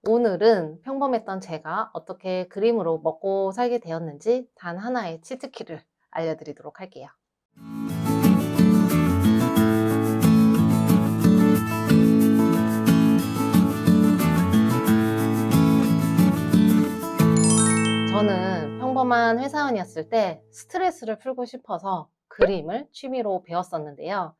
오늘은 평범했던 제가 어떻게 그림으로 먹고 살게 되었는지 단 하나의 치트키를 알려드리도록 할게요. 저는 평범한 회사원이었을 때 스트레스를 풀고 싶어서 그림을 취미로 배웠었는데요.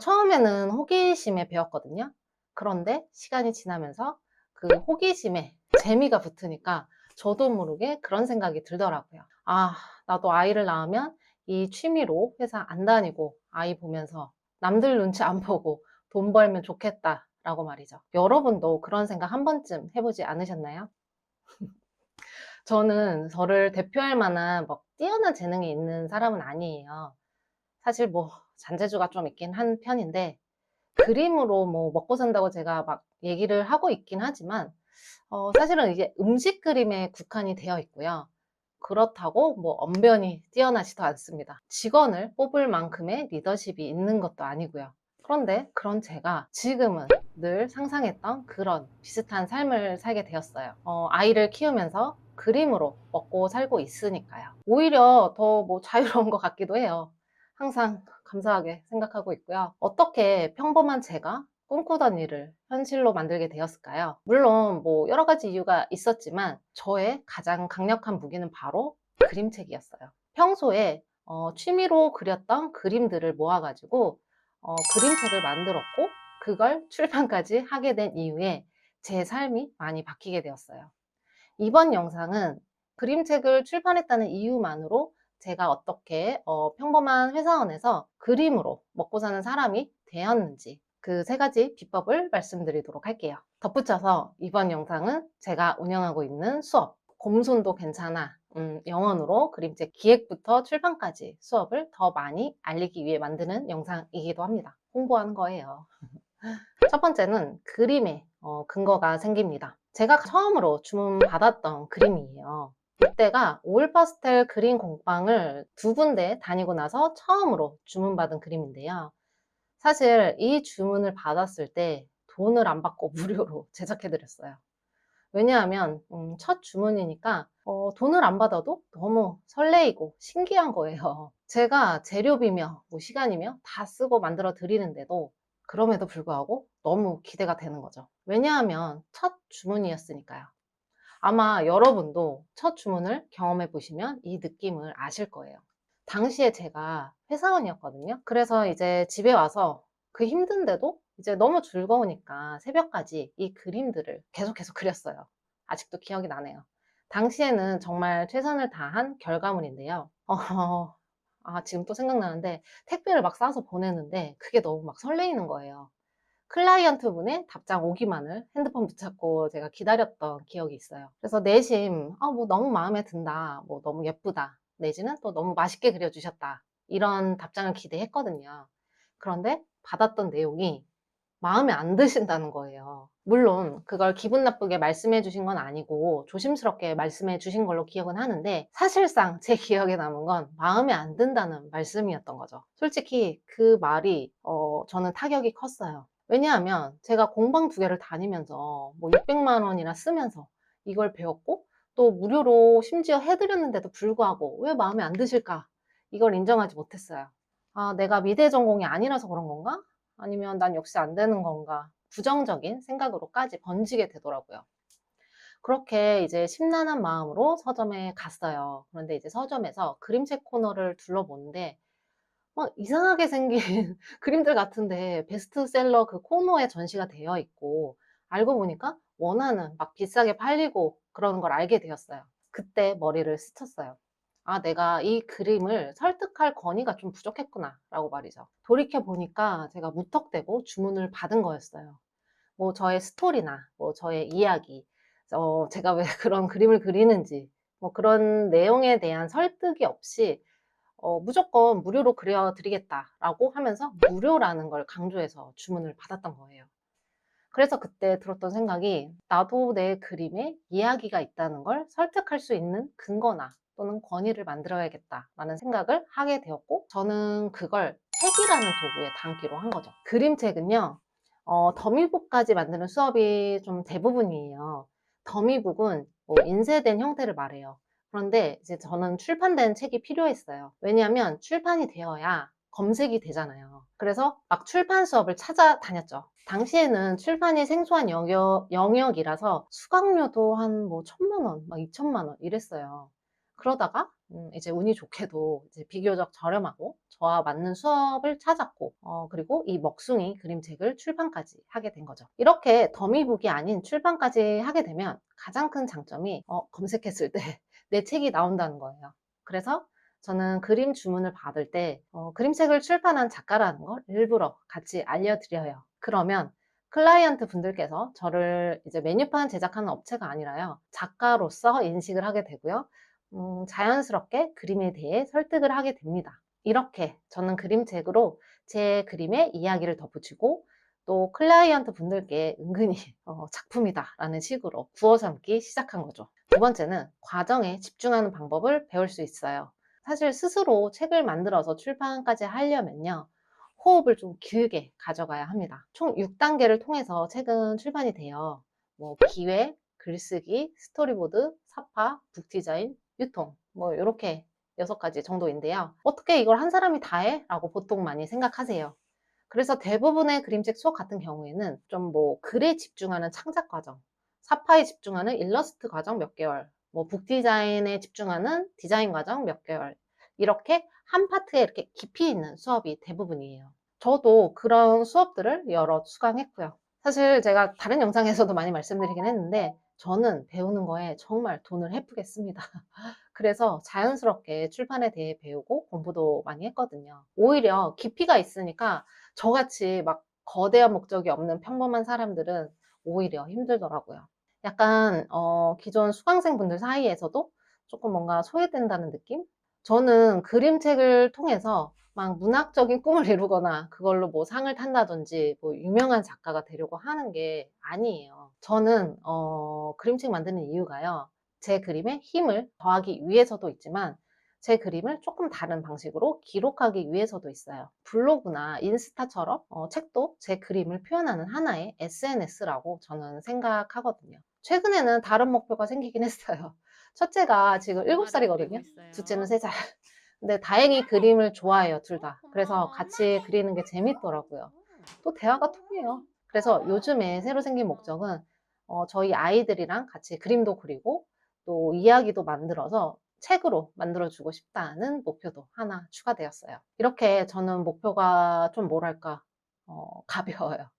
처음에는 호기심에 배웠거든요. 그런데 시간이 지나면서 그 호기심에 재미가 붙으니까 저도 모르게 그런 생각이 들더라고요. 아, 나도 아이를 낳으면 이 취미로 회사 안 다니고 아이 보면서 남들 눈치 안 보고 돈 벌면 좋겠다라고 말이죠. 여러분도 그런 생각 한 번쯤 해보지 않으셨나요? 저는 저를 대표할 만한 막 뛰어난 재능이 있는 사람은 아니에요. 사실 뭐 잔재주가 좀 있긴 한 편인데 그림으로 뭐 먹고 산다고 제가 막 얘기를 하고 있긴 하지만 사실은 이게 음식 그림에 국한이 되어 있고요. 그렇다고 뭐 언변이 뛰어나지도 않습니다. 직원을 뽑을 만큼의 리더십이 있는 것도 아니고요. 그런데 그런 제가 지금은 늘 상상했던 그런 비슷한 삶을 살게 되었어요. 아이를 키우면서 그림으로 먹고 살고 있으니까요. 오히려 더 뭐 자유로운 것 같기도 해요. 항상 감사하게 생각하고 있고요. 어떻게 평범한 제가 꿈꾸던 일을 현실로 만들게 되었을까요? 물론 뭐 여러 가지 이유가 있었지만 저의 가장 강력한 무기는 바로 그림책이었어요. 평소에 취미로 그렸던 그림들을 모아가지고 그림책을 만들었고 그걸 출판까지 하게 된 이후에 제 삶이 많이 바뀌게 되었어요. 이번 영상은 그림책을 출판했다는 이유만으로 제가 어떻게 평범한 회사원에서 그림으로 먹고 사는 사람이 되었는지 그 세 가지 비법을 말씀드리도록 할게요. 덧붙여서 이번 영상은 제가 운영하고 있는 수업 곰손도 괜찮아 영원으로 그림책 기획부터 출판까지 수업을 더 많이 알리기 위해 만드는 영상이기도 합니다. 홍보하는 거예요. 첫 번째는 그림에 근거가 생깁니다. 제가 처음으로 주문받았던 그림이에요. 이때가 오일 파스텔 그림 공방을 두 군데 다니고 나서 처음으로 주문받은 그림인데요. 사실 이 주문을 받았을 때 돈을 안 받고 무료로 제작해드렸어요. 왜냐하면 첫 주문이니까 돈을 안 받아도 너무 설레이고 신기한 거예요. 제가 재료비며 뭐 시간이며 다 쓰고 만들어 드리는데도 그럼에도 불구하고 너무 기대가 되는 거죠. 왜냐하면 첫 주문이었으니까요. 아마 여러분도 첫 주문을 경험해 보시면 이 느낌을 아실 거예요. 당시에 제가 회사원이었거든요. 그래서 이제 집에 와서 그 힘든데도 이제 너무 즐거우니까 새벽까지 이 그림들을 계속 그렸어요. 아직도 기억이 나네요. 당시에는 정말 최선을 다한 결과물인데요. 지금 또 생각나는데 택배를 막 싸서 보내는데 그게 너무 막 설레이는 거예요. 클라이언트 분의 답장 오기만을 핸드폰 붙잡고 제가 기다렸던 기억이 있어요. 그래서 내심 뭐 너무 마음에 든다, 뭐 너무 예쁘다, 내지는 또 너무 맛있게 그려주셨다, 이런 답장을 기대했거든요. 그런데 받았던 내용이 마음에 안 드신다는 거예요. 물론 그걸 기분 나쁘게 말씀해 주신 건 아니고 조심스럽게 말씀해 주신 걸로 기억은 하는데, 사실상 제 기억에 남은 건 마음에 안 든다는 말씀이었던 거죠. 솔직히 그 말이 저는 타격이 컸어요. 왜냐하면 제가 공방 두 개를 다니면서 뭐 600만 원이나 쓰면서 이걸 배웠고 또 무료로 심지어 해드렸는데도 불구하고 왜 마음에 안 드실까? 이걸 인정하지 못했어요. 내가 미대 전공이 아니라서 그런 건가? 아니면 난 역시 안 되는 건가? 부정적인 생각으로까지 번지게 되더라고요. 그렇게 이제 심란한 마음으로 서점에 갔어요. 그런데 이제 서점에서 그림책 코너를 둘러보는데 이상하게 생긴 그림들 같은데 베스트셀러 그 코너에 전시가 되어 있고, 알고 보니까 원화는 막 비싸게 팔리고 그러는 걸 알게 되었어요. 그때 머리를 스쳤어요. 내가 이 그림을 설득할 권위가 좀 부족했구나 라고 말이죠. 돌이켜 보니까 제가 무턱대고 주문을 받은 거였어요. 뭐 저의 스토리나 뭐 저의 이야기, 제가 왜 그런 그림을 그리는지 뭐 그런 내용에 대한 설득이 없이 무조건 무료로 그려 드리겠다라고 하면서 무료라는 걸 강조해서 주문을 받았던 거예요. 그래서 그때 들었던 생각이, 나도 내 그림에 이야기가 있다는 걸 설득할 수 있는 근거나 또는 권위를 만들어야겠다라는 생각을 하게 되었고, 저는 그걸 책이라는 도구에 담기로 한 거죠. 그림책은요, 더미북까지 만드는 수업이 좀 대부분이에요. 더미북은 뭐 인쇄된 형태를 말해요. 그런데 이제 저는 출판된 책이 필요했어요. 왜냐하면 출판이 되어야 검색이 되잖아요. 그래서 막 출판 수업을 찾아다녔죠. 당시에는 출판이 생소한 영역이라서 수강료도 한 뭐 1,000만 원, 막 2천만 원 이랬어요. 그러다가 이제 운이 좋게도 이제 비교적 저렴하고 저와 맞는 수업을 찾았고, 그리고 이 먹숭이 그림책을 출판까지 하게 된 거죠. 이렇게 더미북이 아닌 출판까지 하게 되면 가장 큰 장점이 검색했을 때 내 책이 나온다는 거예요. 그래서 저는 그림 주문을 받을 때 그림책을 출판한 작가라는 걸 일부러 같이 알려드려요. 그러면 클라이언트 분들께서 저를 이제 메뉴판 제작하는 업체가 아니라요, 작가로서 인식을 하게 되고요. 자연스럽게 그림에 대해 설득을 하게 됩니다. 이렇게 저는 그림책으로 제 그림에 이야기를 덧붙이고, 또 클라이언트 분들께 은근히 작품이다 라는 식으로 구워 삼기 시작한 거죠. 두 번째는 과정에 집중하는 방법을 배울 수 있어요. 사실 스스로 책을 만들어서 출판까지 하려면요, 호흡을 좀 길게 가져가야 합니다. 총 6단계를 통해서 책은 출판이 돼요. 뭐 기획, 글쓰기, 스토리보드, 삽화, 북디자인, 유통, 뭐 이렇게 6가지 정도인데요. 어떻게 이걸 한 사람이 다 해? 라고 보통 많이 생각하세요. 그래서 대부분의 그림책 수업 같은 경우에는 좀 뭐 글에 집중하는 창작 과정, 삽화에 집중하는 일러스트 과정 몇 개월, 뭐 북디자인에 집중하는 디자인 과정 몇 개월, 이렇게 한 파트에 이렇게 깊이 있는 수업이 대부분이에요. 저도 그런 수업들을 여러 수강했고요. 사실 제가 다른 영상에서도 많이 말씀드리긴 했는데 저는 배우는 거에 정말 돈을 헤프게 씁니다. 그래서 자연스럽게 출판에 대해 배우고 공부도 많이 했거든요. 오히려 깊이가 있으니까 저같이 막 거대한 목적이 없는 평범한 사람들은 오히려 힘들더라고요. 약간 기존 수강생분들 사이에서도 조금 뭔가 소외된다는 느낌? 저는 그림책을 통해서 막 문학적인 꿈을 이루거나 그걸로 뭐 상을 탄다든지 뭐 유명한 작가가 되려고 하는 게 아니에요. 저는 그림책 만드는 이유가요, 제 그림에 힘을 더하기 위해서도 있지만 제 그림을 조금 다른 방식으로 기록하기 위해서도 있어요. 블로그나 인스타처럼 책도 제 그림을 표현하는 하나의 SNS라고 저는 생각하거든요. 최근에는 다른 목표가 생기긴 했어요. 첫째가 지금 뭐 하러 그리고 7살이거든요. 둘째는 있어요? 3살. 근데 다행히 그림을 좋아해요, 둘 다. 그래서 같이 그리는 게 재밌더라고요. 또 대화가 통해요. 그래서 요즘에 새로 생긴 목적은 저희 아이들이랑 같이 그림도 그리고 또 이야기도 만들어서 책으로 만들어주고 싶다는 목표도 하나 추가되었어요. 이렇게 저는 목표가 좀 뭐랄까, 가벼워요.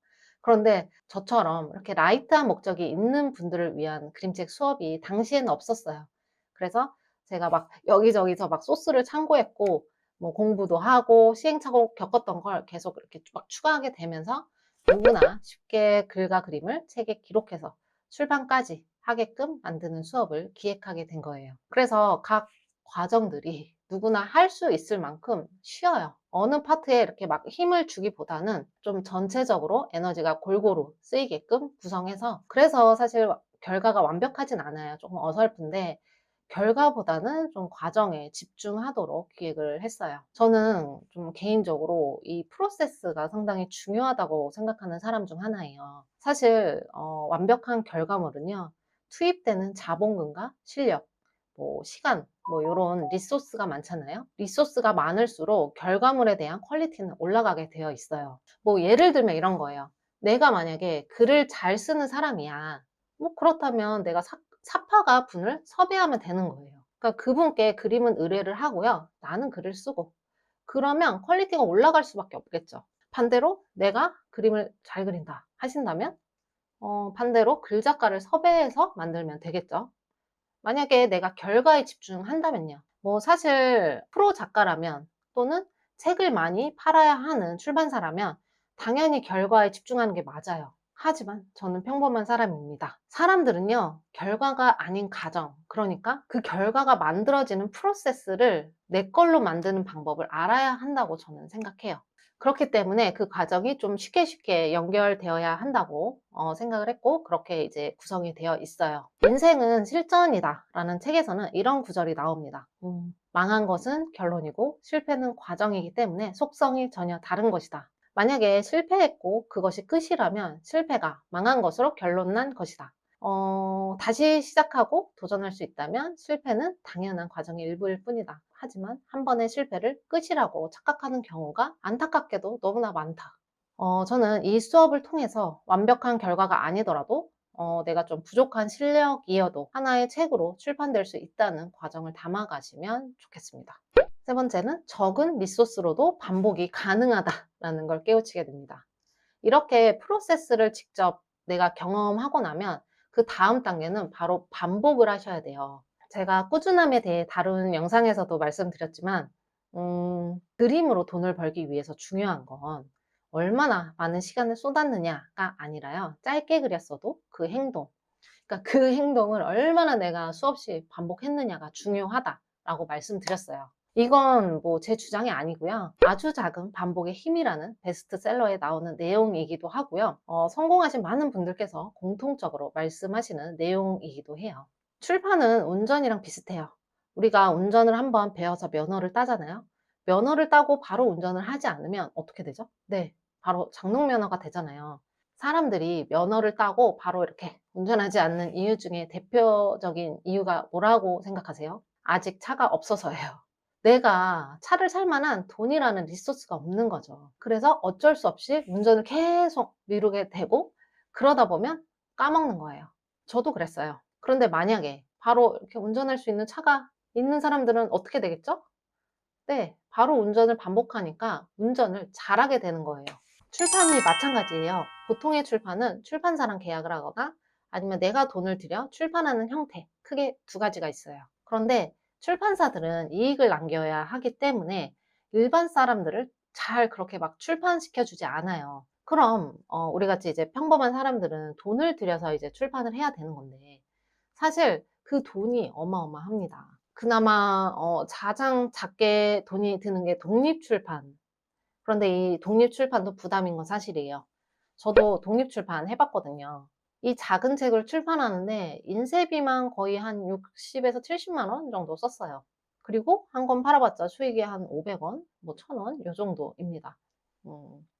그런데 저처럼 이렇게 라이트한 목적이 있는 분들을 위한 그림책 수업이 당시에는 없었어요. 그래서 제가 막 여기저기서 막 소스를 참고했고, 뭐 공부도 하고 시행착오 겪었던 걸 계속 이렇게 막 추가하게 되면서 누구나 쉽게 글과 그림을 책에 기록해서 출판까지 하게끔 만드는 수업을 기획하게 된 거예요. 그래서 각 과정들이 누구나 할 수 있을 만큼 쉬워요. 어느 파트에 이렇게 막 힘을 주기보다는 좀 전체적으로 에너지가 골고루 쓰이게끔 구성해서, 그래서 사실 결과가 완벽하진 않아요. 조금 어설픈데 결과보다는 좀 과정에 집중하도록 기획을 했어요. 저는 좀 개인적으로 이 프로세스가 상당히 중요하다고 생각하는 사람 중 하나예요. 사실 완벽한 결과물은요, 투입되는 자본금과 실력, 뭐 시간, 뭐 요런 리소스가 많잖아요. 리소스가 많을수록 결과물에 대한 퀄리티는 올라가게 되어 있어요. 뭐 예를 들면 이런 거예요. 내가 만약에 글을 잘 쓰는 사람이야. 뭐 그렇다면 내가 사파가 분을 섭외하면 되는 거예요. 그러니까 그분께 그림은 의뢰를 하고요, 나는 글을 쓰고. 그러면 퀄리티가 올라갈 수밖에 없겠죠. 반대로 내가 그림을 잘 그린다 하신다면 반대로 글 작가를 섭외해서 만들면 되겠죠. 만약에 내가 결과에 집중한다면요, 뭐 사실 프로 작가라면 또는 책을 많이 팔아야 하는 출판사라면 당연히 결과에 집중하는 게 맞아요. 하지만 저는 평범한 사람입니다. 사람들은요, 결과가 아닌 과정, 그러니까 그 결과가 만들어지는 프로세스를 내 걸로 만드는 방법을 알아야 한다고 저는 생각해요. 그렇기 때문에 그 과정이 좀 쉽게 쉽게 연결되어야 한다고 생각을 했고, 그렇게 이제 구성이 되어 있어요. 인생은 실전이다 라는 책에서는 이런 구절이 나옵니다. 망한 것은 결론이고 실패는 과정이기 때문에 속성이 전혀 다른 것이다. 만약에 실패했고 그것이 끝이라면 실패가 망한 것으로 결론 난 것이다. 다시 시작하고 도전할 수 있다면 실패는 당연한 과정의 일부일 뿐이다. 하지만 한 번의 실패를 끝이라고 착각하는 경우가 안타깝게도 너무나 많다. 저는 이 수업을 통해서 완벽한 결과가 아니더라도 내가 좀 부족한 실력이어도 하나의 책으로 출판될 수 있다는 과정을 담아가시면 좋겠습니다. 세 번째는 적은 리소스로도 반복이 가능하다라는 걸 깨우치게 됩니다. 이렇게 프로세스를 직접 내가 경험하고 나면 그 다음 단계는 바로 반복을 하셔야 돼요. 제가 꾸준함에 대해 다룬 영상에서도 말씀드렸지만 그림으로 돈을 벌기 위해서 중요한 건 얼마나 많은 시간을 쏟았느냐가 아니라요. 짧게 그렸어도 그 행동, 그러니까 그 행동을 얼마나 내가 수없이 반복했느냐가 중요하다라고 말씀드렸어요. 이건 뭐 제 주장이 아니고요. 아주 작은 반복의 힘이라는 베스트셀러에 나오는 내용이기도 하고요. 성공하신 많은 분들께서 공통적으로 말씀하시는 내용이기도 해요. 출판은 운전이랑 비슷해요. 우리가 운전을 한번 배워서 면허를 따잖아요. 면허를 따고 바로 운전을 하지 않으면 어떻게 되죠? 네, 바로 장롱면허가 되잖아요. 사람들이 면허를 따고 바로 이렇게 운전하지 않는 이유 중에 대표적인 이유가 뭐라고 생각하세요? 아직 차가 없어서예요. 내가 차를 살 만한 돈이라는 리소스가 없는 거죠. 그래서 어쩔 수 없이 운전을 계속 미루게 되고 그러다 보면 까먹는 거예요. 저도 그랬어요. 그런데 만약에 바로 이렇게 운전할 수 있는 차가 있는 사람들은 어떻게 되겠죠? 네, 바로 운전을 반복하니까 운전을 잘하게 되는 거예요. 출판이 마찬가지예요. 보통의 출판은 출판사랑 계약을 하거나 아니면 내가 돈을 들여 출판하는 형태, 크게 두 가지가 있어요. 그런데 출판사들은 이익을 남겨야 하기 때문에 일반 사람들을 잘 그렇게 막 출판시켜 주지 않아요. 그럼 우리 같이 이제 평범한 사람들은 돈을 들여서 이제 출판을 해야 되는 건데 사실 그 돈이 어마어마합니다. 그나마 가장 작게 돈이 드는 게 독립출판. 그런데 이 독립출판도 부담인 건 사실이에요. 저도 독립출판 해봤거든요. 이 작은 책을 출판하는데 인쇄비만 거의 한 60에서 70만 원 정도 썼어요. 그리고 한 권 팔아봤자 수익이 한 500원, 뭐 1000원 요 정도입니다.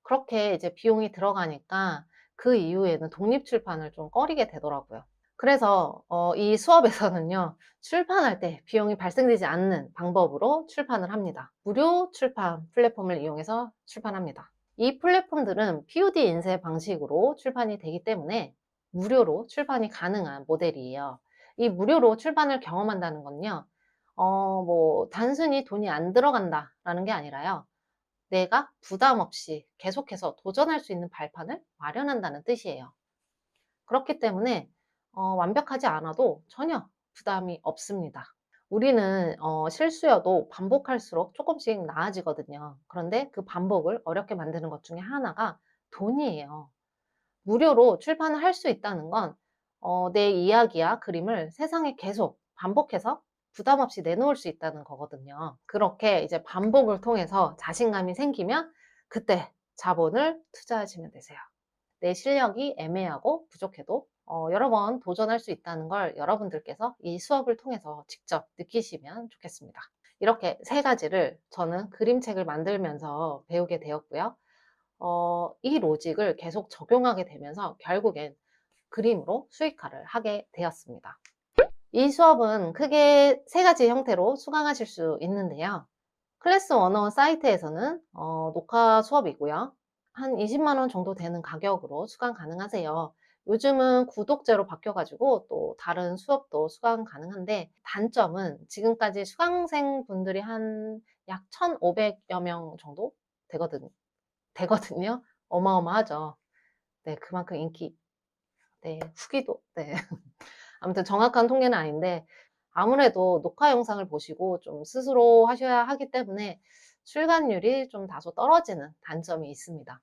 그렇게 이제 비용이 들어가니까 그 이후에는 독립출판을 좀 꺼리게 되더라고요. 그래서 이 수업에서는요. 출판할 때 비용이 발생되지 않는 방법으로 출판을 합니다. 무료 출판 플랫폼을 이용해서 출판합니다. 이 플랫폼들은 POD 인쇄 방식으로 출판이 되기 때문에 무료로 출판이 가능한 모델이에요. 이 무료로 출판을 경험한다는 건요. 뭐 단순히 돈이 안 들어간다라는 게 아니라요. 내가 부담 없이 계속해서 도전할 수 있는 발판을 마련한다는 뜻이에요. 그렇기 때문에 완벽하지 않아도 전혀 부담이 없습니다. 우리는 실수여도 반복할수록 조금씩 나아지거든요. 그런데 그 반복을 어렵게 만드는 것 중에 하나가 돈이에요. 무료로 출판을 할 수 있다는 건 내 이야기야 그림을 세상에 계속 반복해서 부담 없이 내놓을 수 있다는 거거든요. 그렇게 이제 반복을 통해서 자신감이 생기면 그때 자본을 투자하시면 되세요. 내 실력이 애매하고 부족해도 여러 번 도전할 수 있다는 걸 여러분들께서 이 수업을 통해서 직접 느끼시면 좋겠습니다. 이렇게 세 가지를 저는 그림책을 만들면서 배우게 되었고요. 이 로직을 계속 적용하게 되면서 결국엔 그림으로 수익화를 하게 되었습니다. 이 수업은 크게 세 가지 형태로 수강하실 수 있는데요. 클래스 101 사이트에서는 녹화 수업이고요. 한 20만 원 정도 되는 가격으로 수강 가능하세요. 요즘은 구독제로 바뀌어가지고 또 다른 수업도 수강 가능한데 단점은 지금까지 수강생 분들이 한 약 1,500여 명 정도 되거든요. 어마어마하죠. 네, 그만큼 인기, 네, 후기도, 네. 아무튼 정확한 통계는 아닌데 아무래도 녹화 영상을 보시고 좀 스스로 하셔야 하기 때문에 출간율이 좀 다소 떨어지는 단점이 있습니다.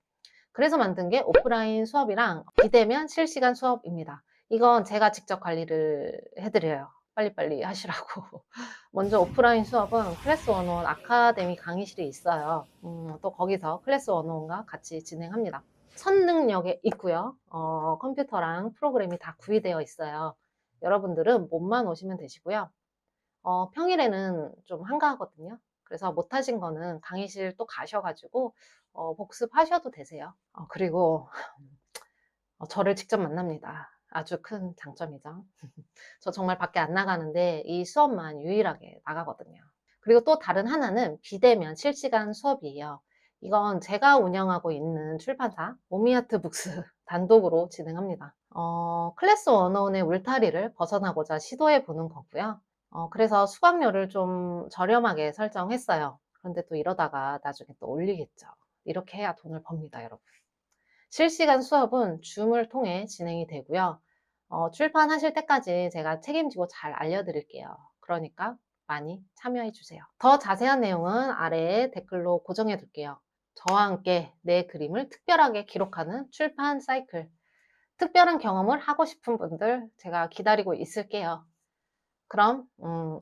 그래서 만든 게 오프라인 수업이랑 비대면 실시간 수업입니다. 이건 제가 직접 관리를 해드려요. 빨리빨리 하시라고. 먼저 오프라인 수업은 클래스 101 아카데미 강의실이 있어요. 또 거기서 클래스 101과 같이 진행합니다. 선능력에 있고요. 컴퓨터랑 프로그램이 다 구비되어 있어요. 여러분들은 몸만 오시면 되시고요. 평일에는 좀 한가하거든요. 그래서 못하신 거는 강의실 또 가셔가지고 복습하셔도 되세요. 그리고 저를 직접 만납니다. 아주 큰 장점이죠. 저 정말 밖에 안 나가는데 이 수업만 유일하게 나가거든요. 그리고 또 다른 하나는 비대면 실시간 수업이에요. 이건 제가 운영하고 있는 출판사 오미아트 북스 단독으로 진행합니다. 클래스 101의 울타리를 벗어나고자 시도해 보는 거고요. 그래서 수강료를 좀 저렴하게 설정했어요. 그런데 또 이러다가 나중에 또 올리겠죠. 이렇게 해야 돈을 법니다, 여러분. 실시간 수업은 줌을 통해 진행이 되고요. 출판하실 때까지 제가 책임지고 잘 알려드릴게요. 그러니까 많이 참여해 주세요. 더 자세한 내용은 아래에 댓글로 고정해 둘게요. 저와 함께 내 그림을 특별하게 기록하는 출판 사이클. 특별한 경험을 하고 싶은 분들 제가 기다리고 있을게요. 그럼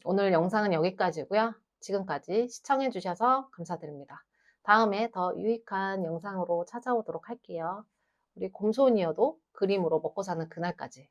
오늘 영상은 여기까지고요. 지금까지 시청해 주셔서 감사드립니다. 다음에 더 유익한 영상으로 찾아오도록 할게요. 우리 곰손이어도 그림으로 먹고 사는 그날까지.